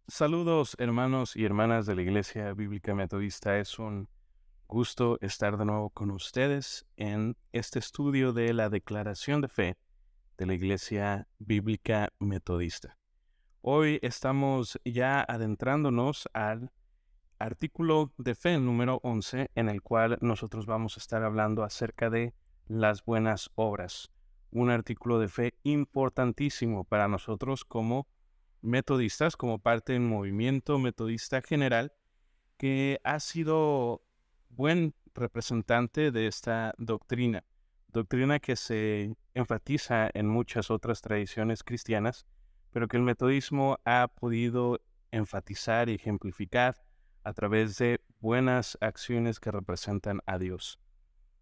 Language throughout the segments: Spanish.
Saludos hermanos y hermanas de la Iglesia Bíblica Metodista. Es un gusto estar de nuevo con ustedes en este estudio de la declaración de fe de la Iglesia Bíblica Metodista. Hoy estamos ya adentrándonos al artículo de fe número 11, en el cual nosotros vamos a estar hablando acerca de las buenas obras. Un artículo de fe importantísimo para nosotros como metodistas, como parte del movimiento metodista general, que ha sido buen representante de esta doctrina que se enfatiza en muchas otras tradiciones cristianas, pero que el metodismo ha podido enfatizar y ejemplificar a través de buenas acciones que representan a Dios.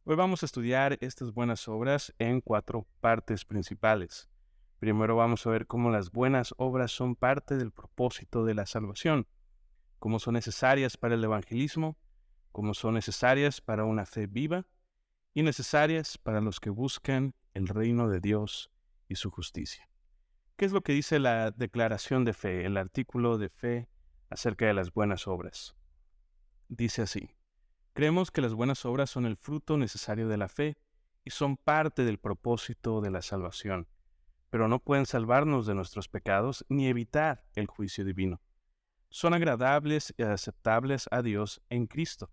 Hoy vamos a estudiar estas buenas obras en 4 partes principales. Primero vamos a ver cómo las buenas obras son parte del propósito de la salvación, cómo son necesarias para el evangelismo, cómo son necesarias para una fe viva y necesarias para los que buscan el reino de Dios y su justicia. ¿Qué es lo que dice la declaración de fe, el artículo de fe acerca de las buenas obras? Dice así: creemos que las buenas obras son el fruto necesario de la fe y son parte del propósito de la salvación, pero no pueden salvarnos de nuestros pecados ni evitar el juicio divino. Son agradables y aceptables a Dios en Cristo,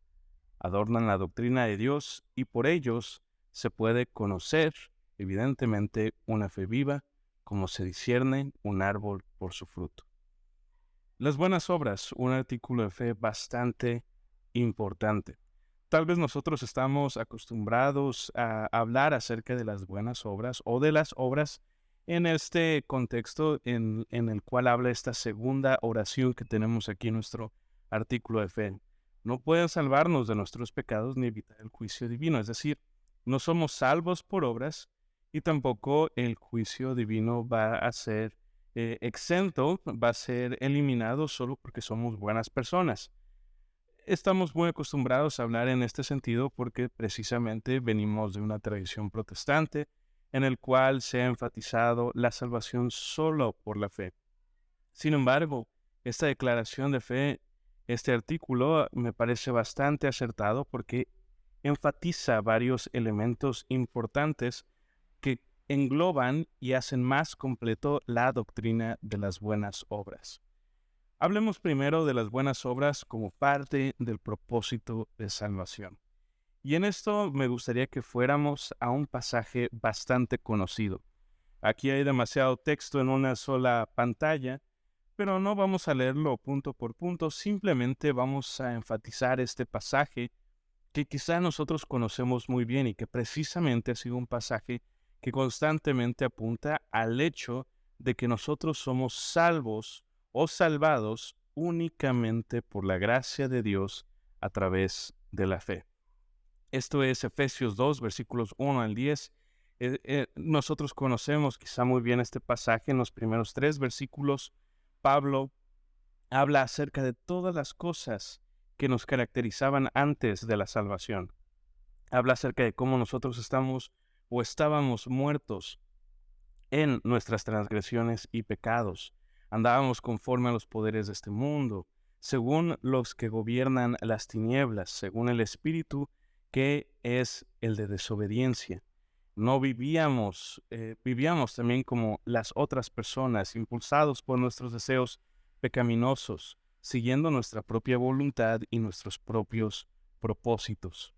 adornan la doctrina de Dios y por ellos se puede conocer, evidentemente, una fe viva, como se discierne un árbol por su fruto. Las buenas obras, un artículo de fe bastante importante. Tal vez nosotros estamos acostumbrados a hablar acerca de las buenas obras o de las obras en este contexto en el cual habla esta segunda oración que tenemos aquí en nuestro artículo de fe. No pueden salvarnos de nuestros pecados ni evitar el juicio divino. Es decir, no somos salvos por obras y tampoco el juicio divino va a ser exento, va a ser eliminado solo porque somos buenas personas. Estamos muy acostumbrados a hablar en este sentido porque precisamente venimos de una tradición protestante en el cual se ha enfatizado la salvación solo por la fe. Sin embargo, esta declaración de fe, este artículo, me parece bastante acertado porque enfatiza varios elementos importantes que engloban y hacen más completo la doctrina de las buenas obras. Hablemos primero de las buenas obras como parte del propósito de salvación. Y en esto me gustaría que fuéramos a un pasaje bastante conocido. Aquí hay demasiado texto en una sola pantalla, pero no vamos a leerlo punto por punto, simplemente vamos a enfatizar este pasaje que quizá nosotros conocemos muy bien y que precisamente ha sido un pasaje que constantemente apunta al hecho de que nosotros somos salvos o salvados únicamente por la gracia de Dios a través de la fe. Esto es Efesios 2, versículos 1 al 10. Nosotros conocemos quizá muy bien este pasaje. En los primeros 3 versículos, Pablo habla acerca de todas las cosas que nos caracterizaban antes de la salvación. Habla acerca de cómo nosotros estamos o estábamos muertos en nuestras transgresiones y pecados. Andábamos conforme a los poderes de este mundo, según los que gobiernan las tinieblas, según el espíritu que es el de desobediencia. No vivíamos también como las otras personas, impulsados por nuestros deseos pecaminosos, siguiendo nuestra propia voluntad y nuestros propios propósitos.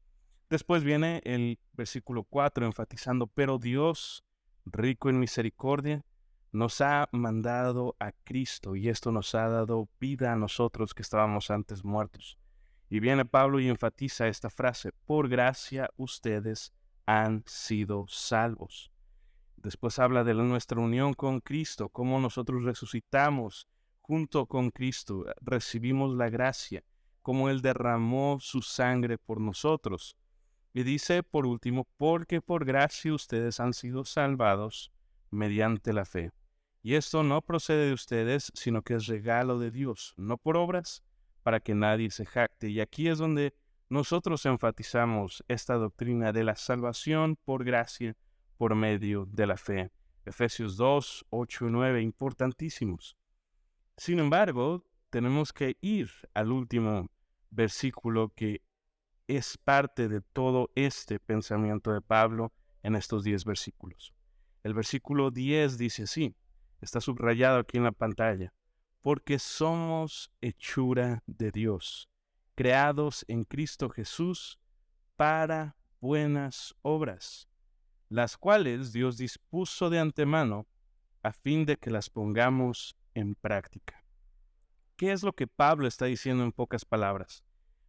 Después viene el versículo 4 enfatizando, pero Dios, rico en misericordia, nos ha mandado a Cristo y esto nos ha dado vida a nosotros que estábamos antes muertos. Y viene Pablo y enfatiza esta frase, por gracia ustedes han sido salvos. Después habla de nuestra unión con Cristo, cómo nosotros resucitamos junto con Cristo, recibimos la gracia, cómo Él derramó su sangre por nosotros. Y dice, por último, porque por gracia ustedes han sido salvados mediante la fe. Y esto no procede de ustedes, sino que es regalo de Dios, no por obras, para que nadie se jacte. Y aquí es donde nosotros enfatizamos esta doctrina de la salvación por gracia, por medio de la fe. Efesios 2, 8 y 9, importantísimos. Sin embargo, tenemos que ir al último versículo que es parte de todo este pensamiento de Pablo en estos 10 versículos. El versículo 10 dice así, está subrayado aquí en la pantalla, porque somos hechura de Dios, creados en Cristo Jesús para buenas obras, las cuales Dios dispuso de antemano a fin de que las pongamos en práctica. ¿Qué es lo que Pablo está diciendo en pocas palabras?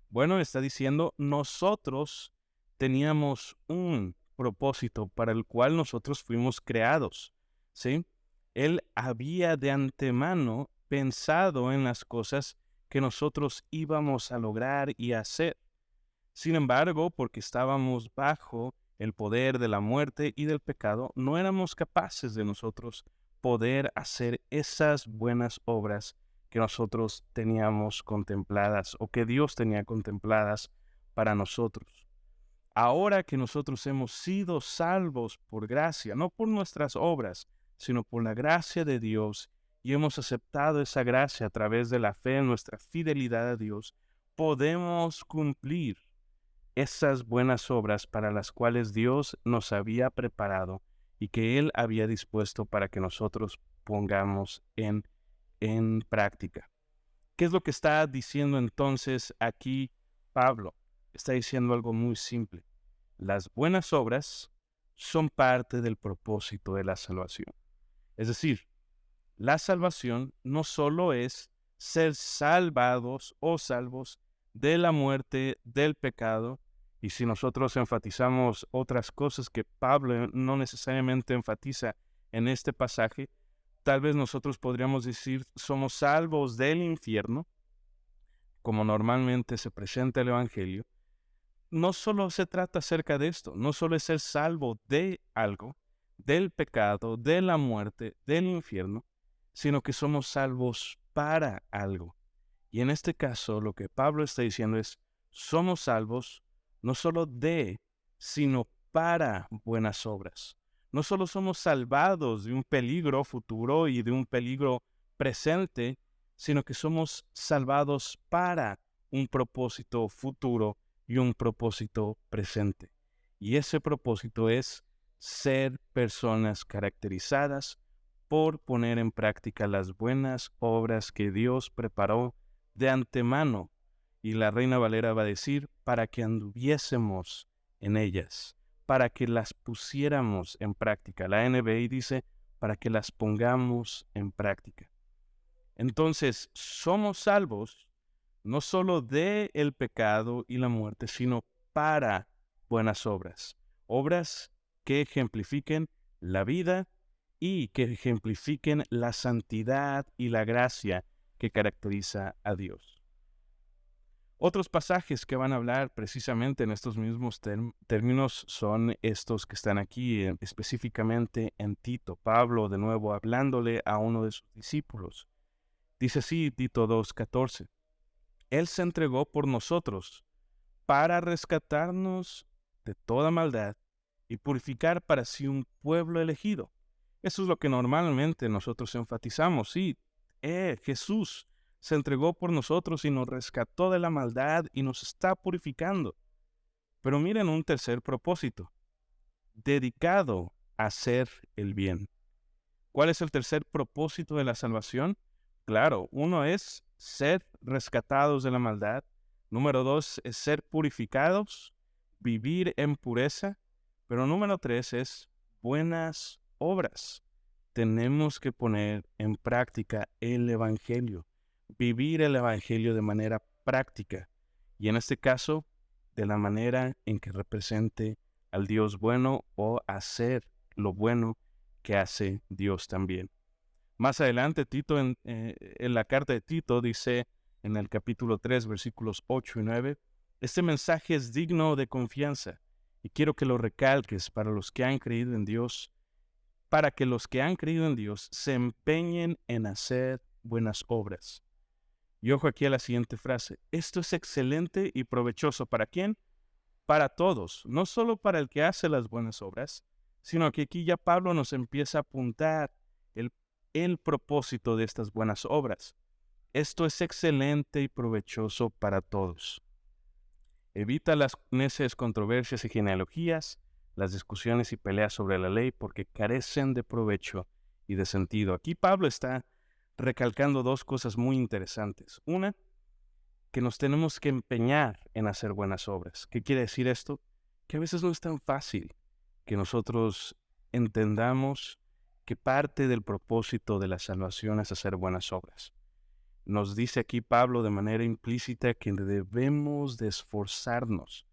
Bueno, está diciendo, nosotros teníamos un propósito para el cual nosotros fuimos creados, ¿sí? Él había de antemano pensado en las cosas que nosotros íbamos a lograr y hacer. Sin embargo, porque estábamos bajo el poder de la muerte y del pecado, no éramos capaces de nosotros poder hacer esas buenas obras que nosotros teníamos contempladas o que Dios tenía contempladas para nosotros. Ahora que nosotros hemos sido salvos por gracia, no por nuestras obras, sino por la gracia de Dios, y hemos aceptado esa gracia a través de la fe en nuestra fidelidad a Dios, podemos cumplir esas buenas obras para las cuales Dios nos había preparado y que Él había dispuesto para que nosotros pongamos en práctica. ¿Qué es lo que está diciendo entonces aquí Pablo? Está diciendo algo muy simple. Las buenas obras son parte del propósito de la salvación. Es decir, la salvación no solo es ser salvados o salvos de la muerte, del pecado, y si nosotros enfatizamos otras cosas que Pablo no necesariamente enfatiza en este pasaje, tal vez nosotros podríamos decir somos salvos del infierno, como normalmente se presenta el Evangelio. No solo se trata acerca de esto, no solo es ser salvo de algo, del pecado, de la muerte, del infierno, sino que somos salvos para algo. Y en este caso lo que Pablo está diciendo es, somos salvos no solo de, sino para buenas obras. No solo somos salvados de un peligro futuro y de un peligro presente, sino que somos salvados para un propósito futuro y un propósito presente. Y ese propósito es ser personas caracterizadas por poner en práctica las buenas obras que Dios preparó de antemano. Y la Reina Valera va a decir, para que anduviésemos en ellas, para que las pusiéramos en práctica. La NBI dice, para que las pongamos en práctica. Entonces, somos salvos no solo de el pecado y la muerte, sino para buenas obras. Obras que ejemplifiquen la vida y que ejemplifiquen la santidad y la gracia que caracteriza a Dios. Otros pasajes que van a hablar precisamente en estos mismos términos son estos que están aquí, específicamente en Tito. Pablo, de nuevo, hablándole a uno de sus discípulos. Dice así, Tito 2:14. Él se entregó por nosotros para rescatarnos de toda maldad y purificar para sí un pueblo elegido. Eso es lo que normalmente nosotros enfatizamos. Sí, Jesús se entregó por nosotros y nos rescató de la maldad y nos está purificando. Pero miren un tercer propósito, dedicado a hacer el bien. ¿Cuál es el tercer propósito de la salvación? Claro, uno es ser rescatados de la maldad. Número 2 es ser purificados, vivir en pureza. Pero número 3 es buenas obras. Tenemos que poner en práctica el Evangelio, vivir el Evangelio de manera práctica. Y en este caso, de la manera en que represente al Dios bueno o hacer lo bueno que hace Dios también. Más adelante, Tito, en la carta de Tito, dice en el capítulo 3, versículos 8 y 9, este mensaje es digno de confianza y quiero que lo recalques para los que han creído en Dios, para que los que han creído en Dios se empeñen en hacer buenas obras. Y ojo aquí a la siguiente frase, esto es excelente y provechoso. ¿Para quién? Para todos, no solo para el que hace las buenas obras, sino que aquí ya Pablo nos empieza a apuntar el propósito de estas buenas obras. esto es excelente y provechoso para todos. Evita las necias controversias y genealogías, las discusiones y peleas sobre la ley, porque carecen de provecho y de sentido. Aquí Pablo está recalcando dos cosas muy interesantes. Una, que nos tenemos que empeñar en hacer buenas obras. ¿Qué quiere decir esto? Que a veces no es tan fácil que nosotros entendamos que parte del propósito de la salvación es hacer buenas obras. Nos dice aquí Pablo de manera implícita que debemos de esforzarnos.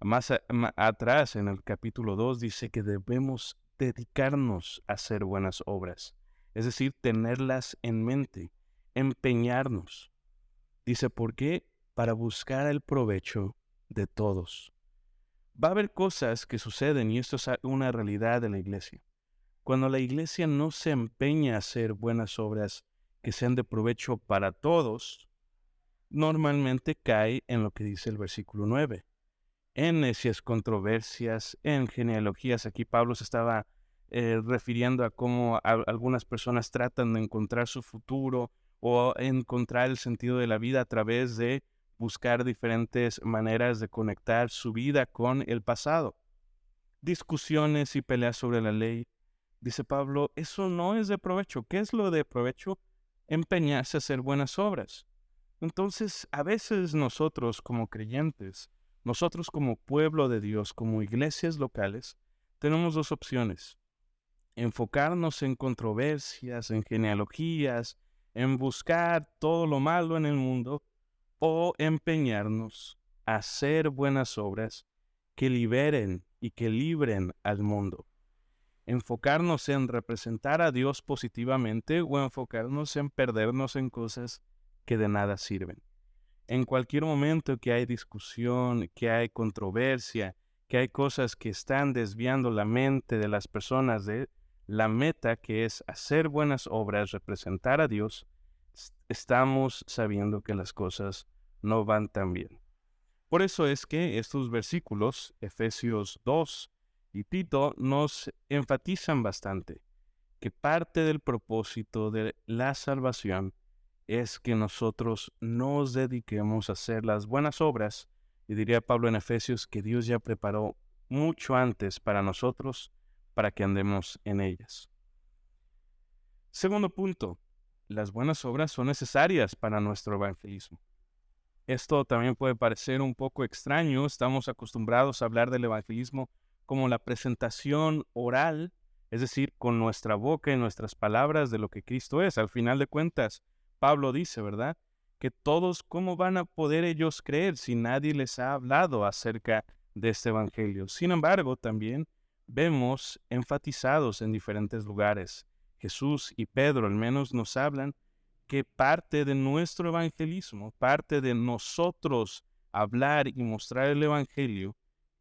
Más atrás, en el capítulo 2, dice que debemos dedicarnos a hacer buenas obras. Es decir, tenerlas en mente, empeñarnos. Dice, ¿por qué? Para buscar el provecho de todos. Va a haber cosas que suceden, y esto es una realidad de la iglesia. Cuando la iglesia no se empeña a hacer buenas obras que sean de provecho para todos, normalmente cae en lo que dice el versículo 9. En necias controversias, en genealogías. Aquí Pablo se estaba refiriendo a cómo algunas personas tratan de encontrar su futuro o encontrar el sentido de la vida a través de buscar diferentes maneras de conectar su vida con el pasado. Discusiones y peleas sobre la ley. Dice Pablo, eso no es de provecho. ¿Qué es lo de provecho? Empeñarse a hacer buenas obras. Entonces, a veces nosotros como creyentes, nosotros como pueblo de Dios, como iglesias locales, tenemos dos opciones. Enfocarnos en controversias, en genealogías, en buscar todo lo malo en el mundo, o empeñarnos a hacer buenas obras que liberen y que libren al mundo. Enfocarnos en representar a Dios positivamente o enfocarnos en perdernos en cosas que de nada sirven. En cualquier momento que hay discusión, que hay controversia, que hay cosas que están desviando la mente de las personas de la meta, que es hacer buenas obras, representar a Dios, estamos sabiendo que las cosas no van tan bien. Por eso es que estos versículos, Efesios 2 y Tito, nos enfatizan bastante que parte del propósito de la salvación es que nosotros nos dediquemos a hacer las buenas obras, y diría Pablo en Efesios que Dios ya preparó mucho antes para nosotros, para que andemos en ellas. Segundo punto, las buenas obras son necesarias para nuestro evangelismo. Esto también puede parecer un poco extraño. Estamos acostumbrados a hablar del evangelismo como la presentación oral, es decir, con nuestra boca y nuestras palabras de lo que Cristo es. Al final de cuentas, Pablo dice, ¿verdad?, que todos, ¿cómo van a poder ellos creer si nadie les ha hablado acerca de este evangelio? Sin embargo, también vemos enfatizados en diferentes lugares. Jesús y Pedro al menos nos hablan que parte de nuestro evangelismo, parte de nosotros hablar y mostrar el evangelio,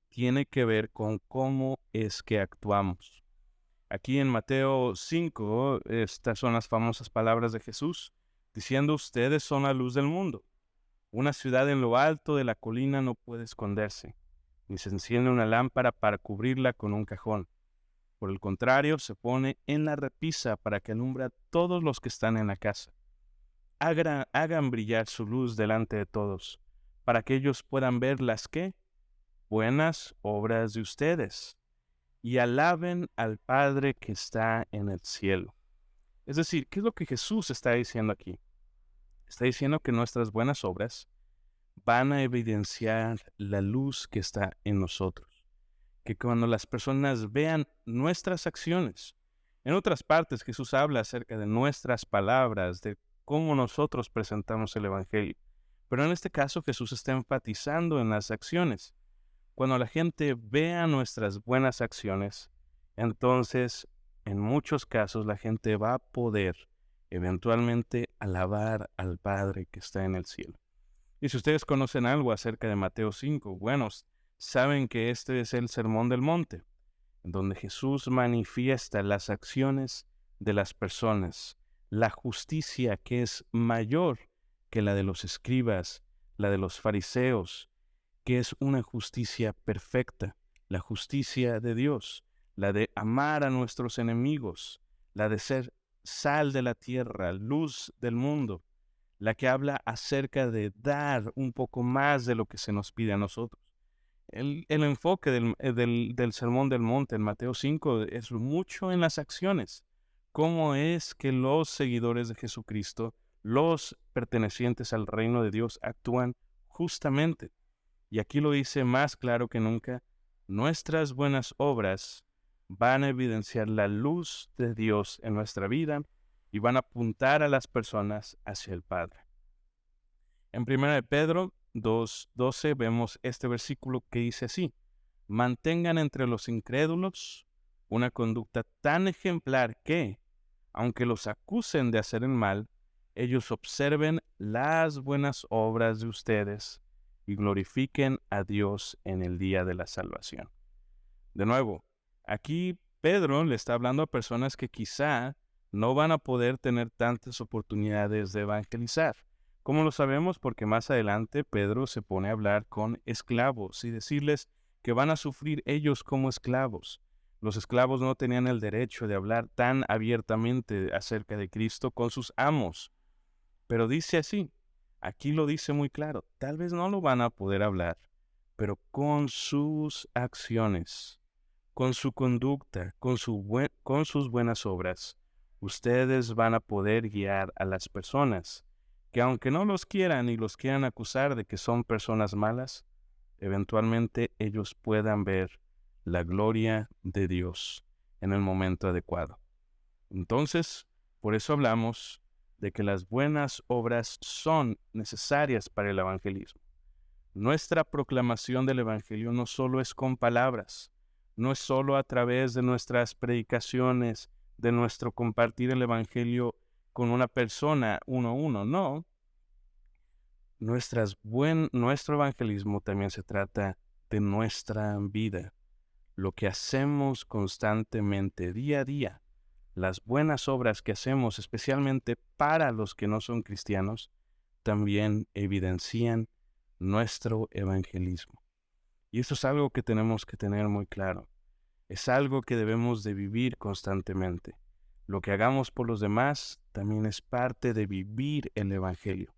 tiene que ver con cómo es que actuamos. Aquí en Mateo 5, estas son las famosas palabras de Jesús, diciendo, ustedes son la luz del mundo. Una ciudad en lo alto de la colina no puede esconderse, ni se enciende una lámpara para cubrirla con un cajón. Por el contrario, se pone en la repisa para que alumbre a todos los que están en la casa. Hagan brillar su luz delante de todos, para que ellos puedan ver las buenas obras de ustedes, y alaben al Padre que está en el cielo. Es decir, ¿qué es lo que Jesús está diciendo aquí? Está diciendo que nuestras buenas obras van a evidenciar la luz que está en nosotros. Que cuando las personas vean nuestras acciones, en otras partes Jesús habla acerca de nuestras palabras, de cómo nosotros presentamos el evangelio. Pero en este caso Jesús está enfatizando en las acciones. Cuando la gente vea nuestras buenas acciones, entonces en muchos casos la gente va a poder eventualmente alabar al Padre que está en el cielo. Y si ustedes conocen algo acerca de Mateo 5, bueno, saben que este es el Sermón del Monte, en donde Jesús manifiesta las acciones de las personas, la justicia que es mayor que la de los escribas, la de los fariseos, que es una justicia perfecta, la justicia de Dios, la de amar a nuestros enemigos, la de ser sal de la tierra, luz del mundo, la que habla acerca de dar un poco más de lo que se nos pide a nosotros. El enfoque del Sermón del Monte en Mateo 5 es mucho en las acciones. Cómo es que los seguidores de Jesucristo, los pertenecientes al reino de Dios, actúan justamente. Y aquí lo dice más claro que nunca: nuestras buenas obras van a evidenciar la luz de Dios en nuestra vida y van a apuntar a las personas hacia el Padre. En 1 de Pedro 2:12 vemos este versículo que dice así: mantengan entre los incrédulos una conducta tan ejemplar que, aunque los acusen de hacer el mal, ellos observen las buenas obras de ustedes y glorifiquen a Dios en el día de la salvación. De nuevo, aquí Pedro le está hablando a personas que quizá no van a poder tener tantas oportunidades de evangelizar. ¿Cómo lo sabemos? Porque más adelante Pedro se pone a hablar con esclavos y decirles que van a sufrir ellos como esclavos. Los esclavos no tenían el derecho de hablar tan abiertamente acerca de Cristo con sus amos. Pero dice así, aquí lo dice muy claro: tal vez no lo van a poder hablar, pero con sus acciones, con su conducta, con sus buenas obras, ustedes van a poder guiar a las personas que, aunque no los quieran y los quieran acusar de que son personas malas, eventualmente ellos puedan ver la gloria de Dios en el momento adecuado. Entonces, por eso hablamos de que las buenas obras son necesarias para el evangelismo. Nuestra proclamación del evangelio no solo es con palabras, no es solo a través de nuestras predicaciones, de nuestro compartir el evangelio con una persona uno a uno, no. Nuestro evangelismo también se trata de nuestra vida, lo que hacemos constantemente, día a día. Las buenas obras que hacemos, especialmente para los que no son cristianos, también evidencian nuestro evangelismo. Y eso es algo que tenemos que tener muy claro. Es algo que debemos de vivir constantemente. Lo que hagamos por los demás también es parte de vivir el evangelio,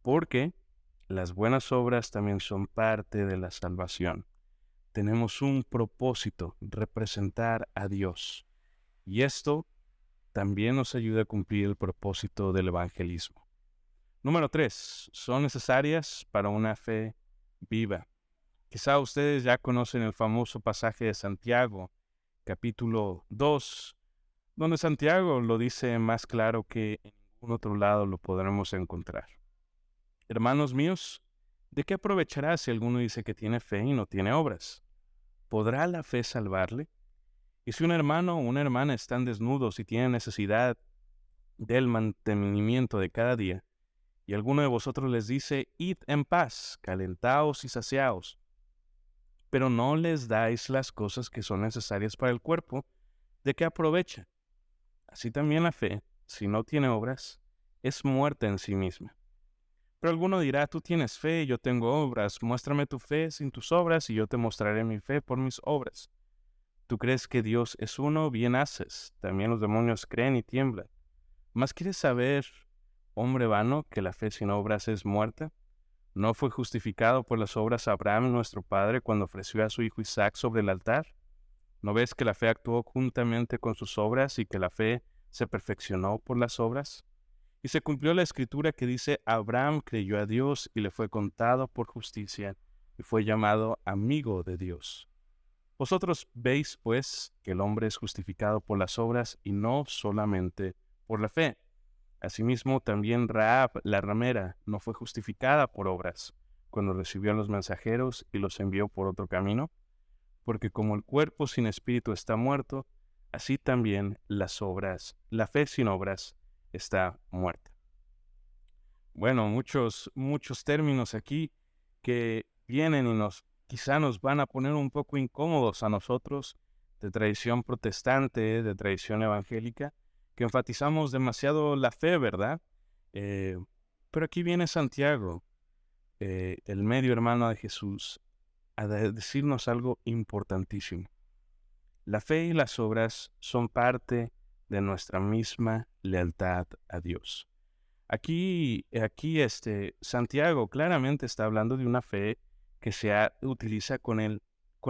porque las buenas obras también son parte de la salvación. Tenemos un propósito: representar a Dios. Y esto también nos ayuda a cumplir el propósito del evangelismo. Número 3. Son necesarias para una fe viva. Quizá ustedes ya conocen el famoso pasaje de Santiago, capítulo 2, donde Santiago lo dice más claro que en ningún otro lado lo podremos encontrar. Hermanos míos, ¿de qué aprovechará si alguno dice que tiene fe y no tiene obras? ¿Podrá la fe salvarle? Y si un hermano o una hermana están desnudos y tienen necesidad del mantenimiento de cada día, y alguno de vosotros les dice: id en paz, calentaos y saciaos, pero no les dais las cosas que son necesarias para el cuerpo, ¿de qué aprovecha? Así también la fe, si no tiene obras, es muerta en sí misma. Pero alguno dirá: tú tienes fe y yo tengo obras, muéstrame tu fe sin tus obras y yo te mostraré mi fe por mis obras. Tú crees que Dios es uno, bien haces, también los demonios creen y tiemblan. ¿Mas quieres saber, hombre vano, que la fe sin obras es muerta? ¿No fue justificado por las obras Abraham, nuestro padre, cuando ofreció a su hijo Isaac sobre el altar? ¿No ves que la fe actuó juntamente con sus obras y que la fe se perfeccionó por las obras? Y se cumplió la escritura que dice: Abraham creyó a Dios y le fue contado por justicia y fue llamado amigo de Dios. Vosotros veis, pues, que el hombre es justificado por las obras y no solamente por la fe. Asimismo, también Rahab, la ramera, no fue justificada por obras, cuando recibió a los mensajeros y los envió por otro camino, porque como el cuerpo sin espíritu está muerto, así también la fe sin obras está muerta. Bueno, muchos términos aquí que vienen y quizá nos van a poner un poco incómodos a nosotros, de tradición protestante, de tradición evangélica, que enfatizamos demasiado la fe, ¿verdad? Pero aquí viene Santiago, el medio hermano de Jesús, a decirnos algo importantísimo. La fe y las obras son parte de nuestra misma lealtad a Dios. Santiago claramente está hablando de una fe que utiliza con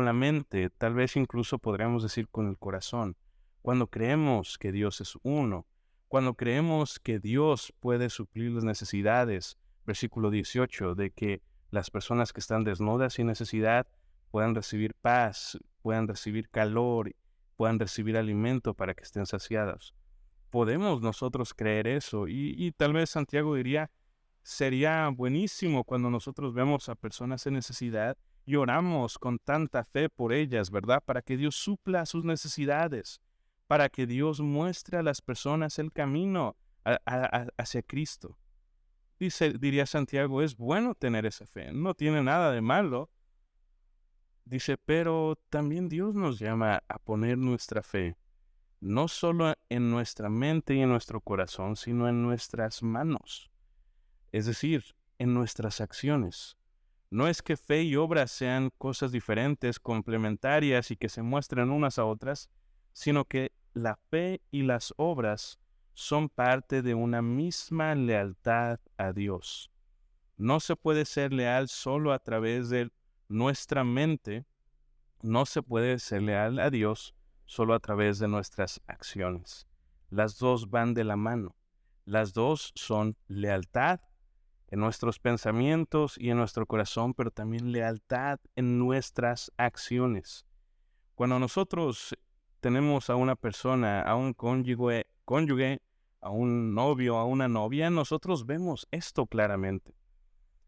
la mente, tal vez incluso podríamos decir con el corazón. Cuando creemos que Dios es uno, cuando creemos que Dios puede suplir las necesidades, versículo 18, de que las personas que están desnudas sin necesidad puedan recibir paz, puedan recibir calor, puedan recibir alimento para que estén saciados. Podemos nosotros creer eso y tal vez Santiago diría, sería buenísimo cuando nosotros vemos a personas en necesidad y oramos con tanta fe por ellas, ¿verdad? Para que Dios supla sus necesidades, para que Dios muestre a las personas el camino hacia Cristo. Diría Santiago, es bueno tener esa fe, no tiene nada de malo. Dice, pero también Dios nos llama a poner nuestra fe no solo en nuestra mente y en nuestro corazón, sino en nuestras manos, es decir, en nuestras acciones. No es que fe y obras sean cosas diferentes, complementarias y que se muestren unas a otras, sino que la fe y las obras son parte de una misma lealtad a Dios. No se puede ser leal solo a través de nuestra mente, no se puede ser leal a Dios solo a través de nuestras acciones. Las dos van de la mano. Las dos son lealtad en nuestros pensamientos y en nuestro corazón, pero también lealtad en nuestras acciones. Cuando nosotros tenemos a una persona, a un cónyuge, a un novio, a una novia, nosotros vemos esto claramente.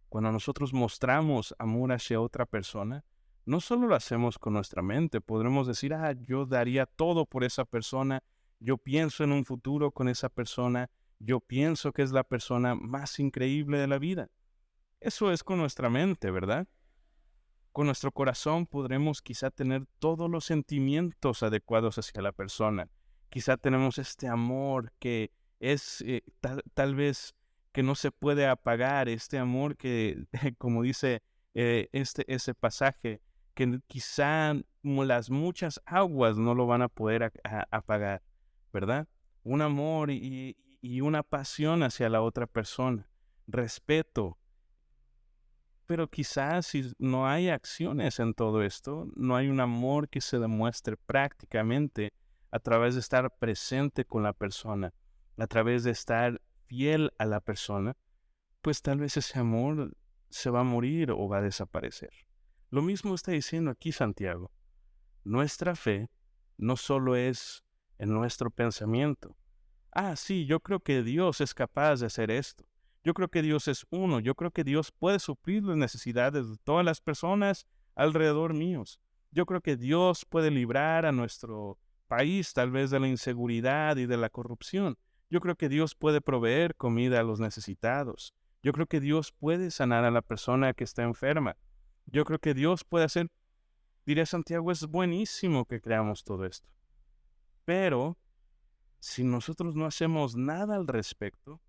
Cuando nosotros mostramos amor hacia otra persona, no solo lo hacemos con nuestra mente, podremos decir, yo daría todo por esa persona, yo pienso en un futuro con esa persona, yo pienso que es la persona más increíble de la vida. Eso es con nuestra mente, ¿verdad? Con nuestro corazón podremos quizá tener todos los sentimientos adecuados hacia la persona. Quizá tenemos este amor que es tal vez que no se puede apagar, este amor que, como dice ese pasaje, que quizá las muchas aguas no lo van a poder apagar, ¿verdad? Un amor y una pasión hacia la otra persona, respeto. Pero quizás si no hay acciones en todo esto, no hay un amor que se demuestre prácticamente a través de estar presente con la persona, a través de estar fiel a la persona, pues tal vez ese amor se va a morir o va a desaparecer. Lo mismo está diciendo aquí Santiago. Nuestra fe no solo es en nuestro pensamiento. Sí, yo creo que Dios es capaz de hacer esto. Yo creo que Dios es uno. Yo creo que Dios puede suplir las necesidades de todas las personas alrededor míos. Yo creo que Dios puede librar a nuestro país tal vez de la inseguridad y de la corrupción. Yo creo que Dios puede proveer comida a los necesitados. Yo creo que Dios puede sanar a la persona que está enferma. Yo creo que Dios puede hacer, diría Santiago, es buenísimo que creamos todo esto. Pero si nosotros no hacemos nada al respecto,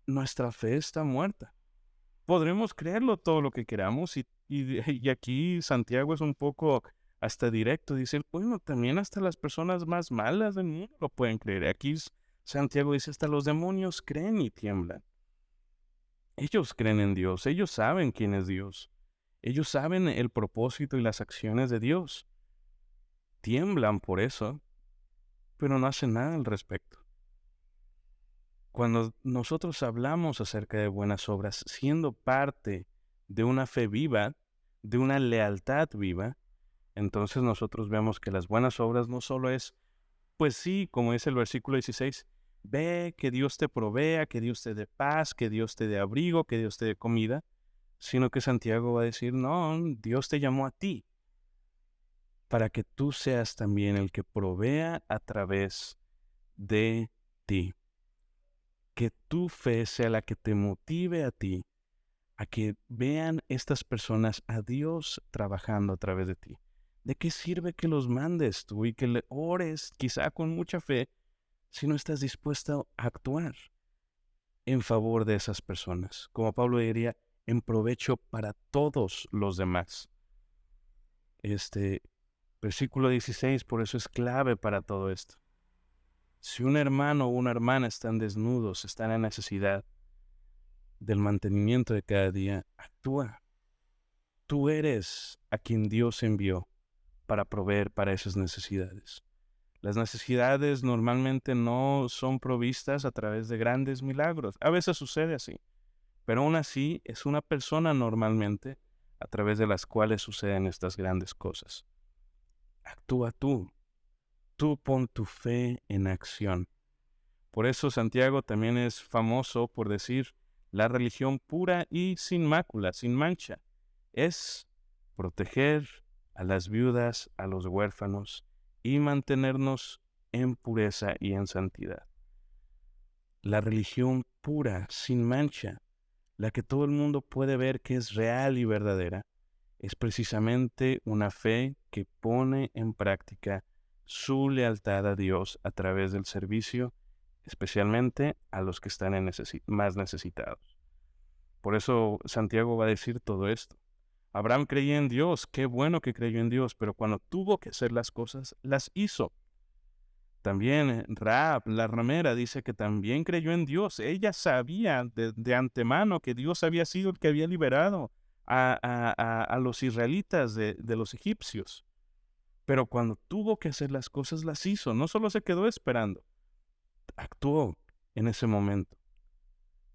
nuestra fe está muerta. Podremos creerlo todo lo que queramos y aquí Santiago es un poco hasta directo. Dice, bueno, también hasta las personas más malas del mundo lo pueden creer. Aquí Santiago dice, hasta los demonios creen y tiemblan. Ellos creen en Dios, ellos saben quién es Dios. Ellos saben el propósito y las acciones de Dios. Tiemblan por eso, pero no hacen nada al respecto. Cuando nosotros hablamos acerca de buenas obras, siendo parte de una fe viva, de una lealtad viva, entonces nosotros vemos que las buenas obras no solo es, pues sí, como dice el versículo 16, ve que Dios te provea, que Dios te dé paz, que Dios te dé abrigo, que Dios te dé comida, sino que Santiago va a decir, no, Dios te llamó a ti, para que tú seas también el que provea a través de ti. Que tu fe sea la que te motive a ti, a que vean estas personas a Dios trabajando a través de ti. ¿De qué sirve que los mandes tú y que le ores quizá con mucha fe si no estás dispuesto a actuar en favor de esas personas? Como Pablo diría, en provecho para todos los demás. Versículo 16, por eso es clave para todo esto. Si un hermano o una hermana están desnudos, están en necesidad del mantenimiento de cada día, actúa. Tú eres a quien Dios envió para proveer para esas necesidades. Las necesidades normalmente no son provistas a través de grandes milagros. A veces sucede así, pero aún así es una persona normalmente a través de las cuales suceden estas grandes cosas. Actúa tú. Tú pon tu fe en acción. Por eso Santiago también es famoso por decir la religión pura y sin mácula, sin mancha. Es proteger a las viudas, a los huérfanos y mantenernos en pureza y en santidad. La religión pura, sin mancha, la que todo el mundo puede ver que es real y verdadera, es precisamente una fe que pone en práctica su lealtad a Dios a través del servicio, especialmente a los que están más necesitados. Por eso Santiago va a decir todo esto. Abraham creía en Dios, qué bueno que creyó en Dios, pero cuando tuvo que hacer las cosas, las hizo. También Rahab, la ramera, dice que también creyó en Dios. Ella sabía de antemano que Dios había sido el que había liberado a los israelitas de los egipcios. Pero cuando tuvo que hacer las cosas, las hizo. No solo se quedó esperando, actuó en ese momento.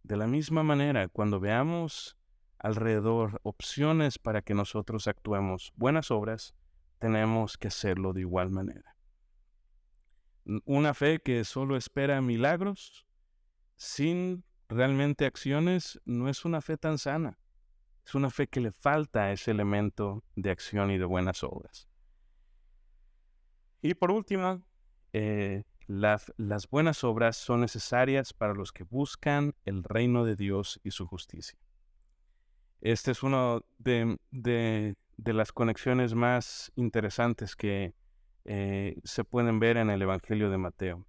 De la misma manera, cuando veamos alrededor opciones para que nosotros actuemos buenas obras, tenemos que hacerlo de igual manera. Una fe que solo espera milagros, sin realmente acciones, no es una fe tan sana. Es una fe que le falta ese elemento de acción y de buenas obras. Y por último, las buenas obras son necesarias para los que buscan el reino de Dios y su justicia. Este es uno de las conexiones más interesantes que se pueden ver en el Evangelio de Mateo.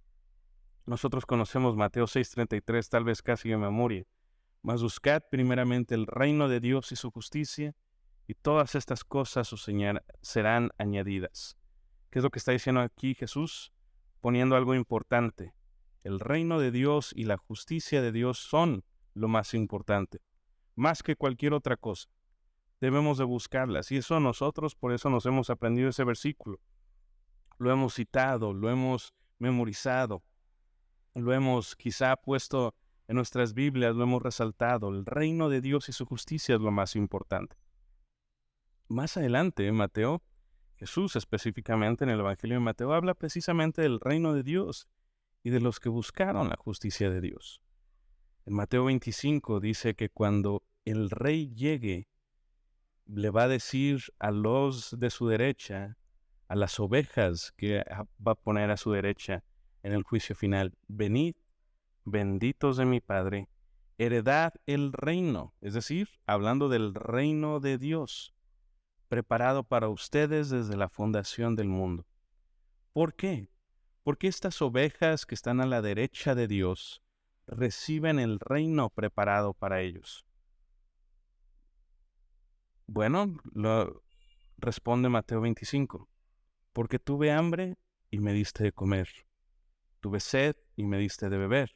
Nosotros conocemos Mateo 6:33 tal vez casi de memoria. Mas buscad primeramente el reino de Dios y su justicia, y todas estas cosas os serán añadidas. ¿Qué es lo que está diciendo aquí Jesús? Poniendo algo importante. El reino de Dios y la justicia de Dios son lo más importante, más que cualquier otra cosa. Debemos de buscarlas, y eso nosotros, por eso nos hemos aprendido ese versículo. Lo hemos citado, lo hemos memorizado, lo hemos quizá puesto en nuestras Biblias, lo hemos resaltado. El reino de Dios y su justicia es lo más importante. Más adelante, en Mateo, Jesús específicamente en el Evangelio de Mateo habla precisamente del reino de Dios y de los que buscaron la justicia de Dios. En Mateo 25 dice que cuando el rey llegue, le va a decir a los de su derecha, a las ovejas que va a poner a su derecha en el juicio final: venid, benditos de mi Padre, heredad el reino, es decir, hablando del reino de Dios, preparado para ustedes desde la fundación del mundo. ¿Por qué? Porque estas ovejas que están a la derecha de Dios reciben el reino preparado para ellos. Bueno, lo responde Mateo 25. Porque tuve hambre y me diste de comer. Tuve sed y me diste de beber.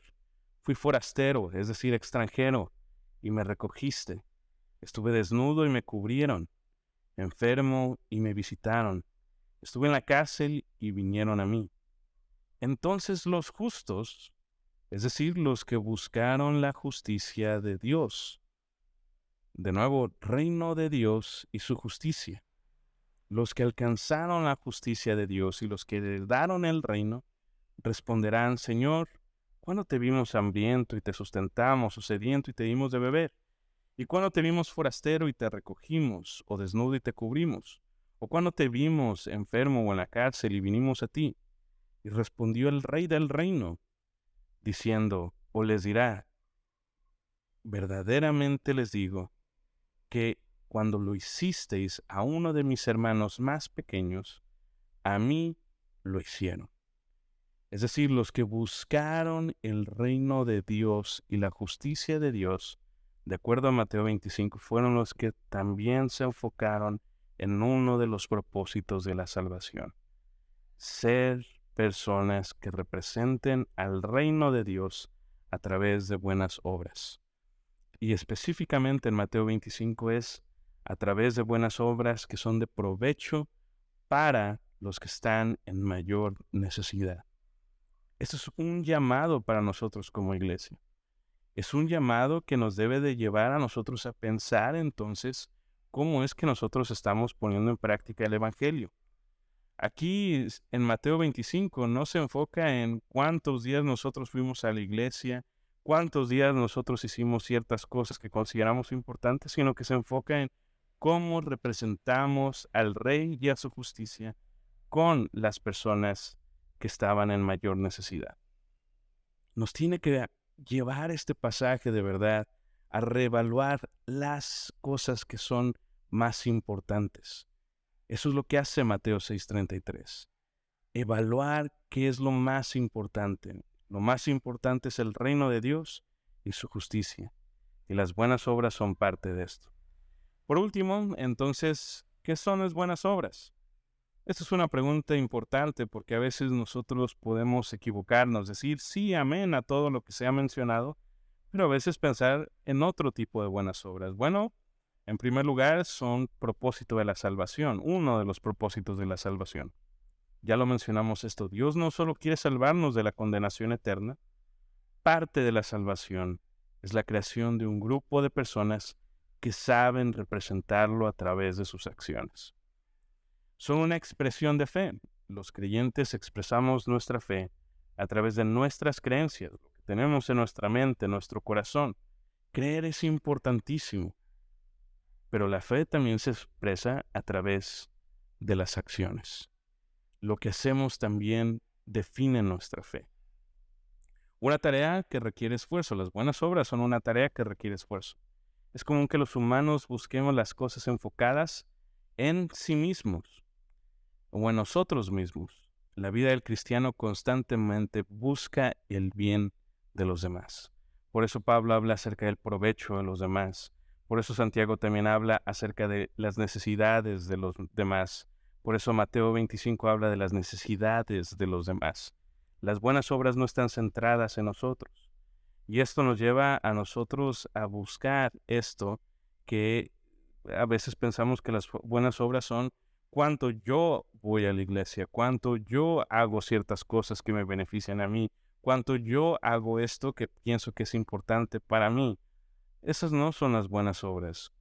Fui forastero, es decir, extranjero, y me recogiste. Estuve desnudo y me cubrieron. Enfermo y me visitaron. Estuve en la cárcel y vinieron a mí. Entonces los justos, es decir, los que buscaron la justicia de Dios, de nuevo, reino de Dios y su justicia, los que alcanzaron la justicia de Dios y los que heredaron el reino, responderán: Señor, ¿cuándo te vimos hambriento y te sustentamos, o sediento y te dimos de beber? ¿Y cuándo te vimos forastero y te recogimos, o desnudo y te cubrimos? ¿O cuándo te vimos enfermo o en la cárcel y vinimos a ti? Y respondió el rey del reino, diciendo, o les dirá: verdaderamente les digo que cuando lo hicisteis a uno de mis hermanos más pequeños, a mí lo hicieron. Es decir, los que buscaron el reino de Dios y la justicia de Dios, de acuerdo a Mateo 25, fueron los que también se enfocaron en uno de los propósitos de la salvación: ser personas que representen al reino de Dios a través de buenas obras. Y específicamente en Mateo 25 es a través de buenas obras que son de provecho para los que están en mayor necesidad. Esto es un llamado para nosotros como iglesia. Es un llamado que nos debe de llevar a nosotros a pensar entonces cómo es que nosotros estamos poniendo en práctica el Evangelio. Aquí en Mateo 25 no se enfoca en cuántos días nosotros fuimos a la iglesia, cuántos días nosotros hicimos ciertas cosas que consideramos importantes, sino que se enfoca en cómo representamos al Rey y a su justicia con las personas que estaban en mayor necesidad. Nos tiene que llevar este pasaje de verdad a reevaluar las cosas que son más importantes. Eso es lo que hace Mateo 6:33. Evaluar qué es lo más importante. Lo más importante es el reino de Dios y su justicia. Y las buenas obras son parte de esto. Por último, entonces, ¿qué son las buenas obras? Esta es una pregunta importante porque a veces nosotros podemos equivocarnos, decir sí, amén a todo lo que se ha mencionado, pero a veces pensar en otro tipo de buenas obras. Bueno, en primer lugar, son propósito de la salvación, uno de los propósitos de la salvación. Ya lo mencionamos esto, Dios no solo quiere salvarnos de la condenación eterna, parte de la salvación es la creación de un grupo de personas que saben representarlo a través de sus acciones. Son una expresión de fe. Los creyentes expresamos nuestra fe a través de nuestras creencias, lo que tenemos en nuestra mente, en nuestro corazón. Creer es importantísimo. Pero la fe también se expresa a través de las acciones. Lo que hacemos también define nuestra fe. Una tarea que requiere esfuerzo. Las buenas obras son una tarea que requiere esfuerzo. Es común que los humanos busquemos las cosas enfocadas en sí mismos o en nosotros mismos. La vida del cristiano constantemente busca el bien de los demás. Por eso Pablo habla acerca del provecho de los demás. Por eso Santiago también habla acerca de las necesidades de los demás. Por eso Mateo 25 habla de las necesidades de los demás. Las buenas obras no están centradas en nosotros. Y esto nos lleva a nosotros a buscar esto que a veces pensamos que las buenas obras son cuánto yo voy a la iglesia, cuánto yo hago ciertas cosas que me benefician a mí, cuánto yo hago esto que pienso que es importante para mí. Esas no son las buenas obras.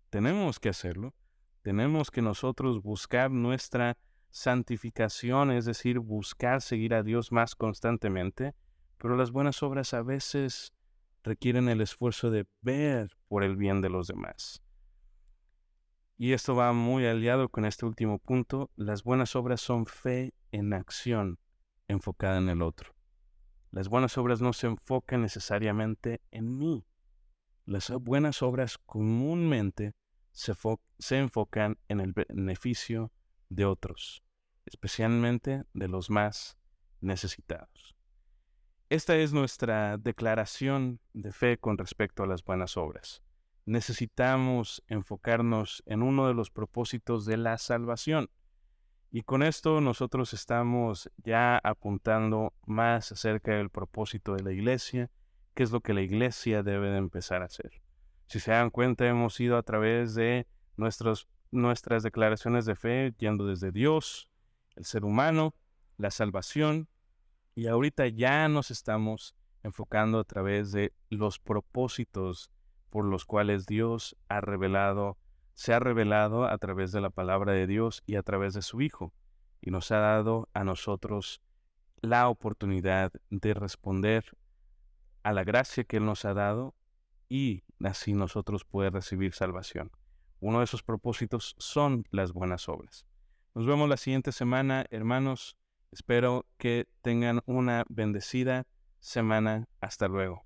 Tenemos que hacerlo. Tenemos que nosotros buscar nuestra santificación, es decir, buscar seguir a Dios más constantemente, pero las buenas obras a veces requieren el esfuerzo de ver por el bien de los demás. Y esto va muy aliado con este último punto. Las buenas obras son fe en acción enfocada en el otro. Las buenas obras no se enfocan necesariamente en mí. Las buenas obras comúnmente se enfocan en el beneficio de otros, especialmente de los más necesitados. Esta es nuestra declaración de fe con respecto a las buenas obras. Necesitamos enfocarnos en uno de los propósitos de la salvación. Y con esto nosotros estamos ya apuntando más acerca del propósito de la iglesia, qué es lo que la iglesia debe de empezar a hacer. Si se dan cuenta, hemos ido a través de nuestras declaraciones de fe, yendo desde Dios, el ser humano, la salvación, y ahorita ya nos estamos enfocando a través de los propósitos por los cuales Dios se ha revelado a través de la palabra de Dios y a través de su Hijo, y nos ha dado a nosotros la oportunidad de responder a la gracia que Él nos ha dado y así nosotros poder recibir salvación. Uno de esos propósitos son las buenas obras. Nos vemos la siguiente semana, hermanos. Espero que tengan una bendecida semana. Hasta luego.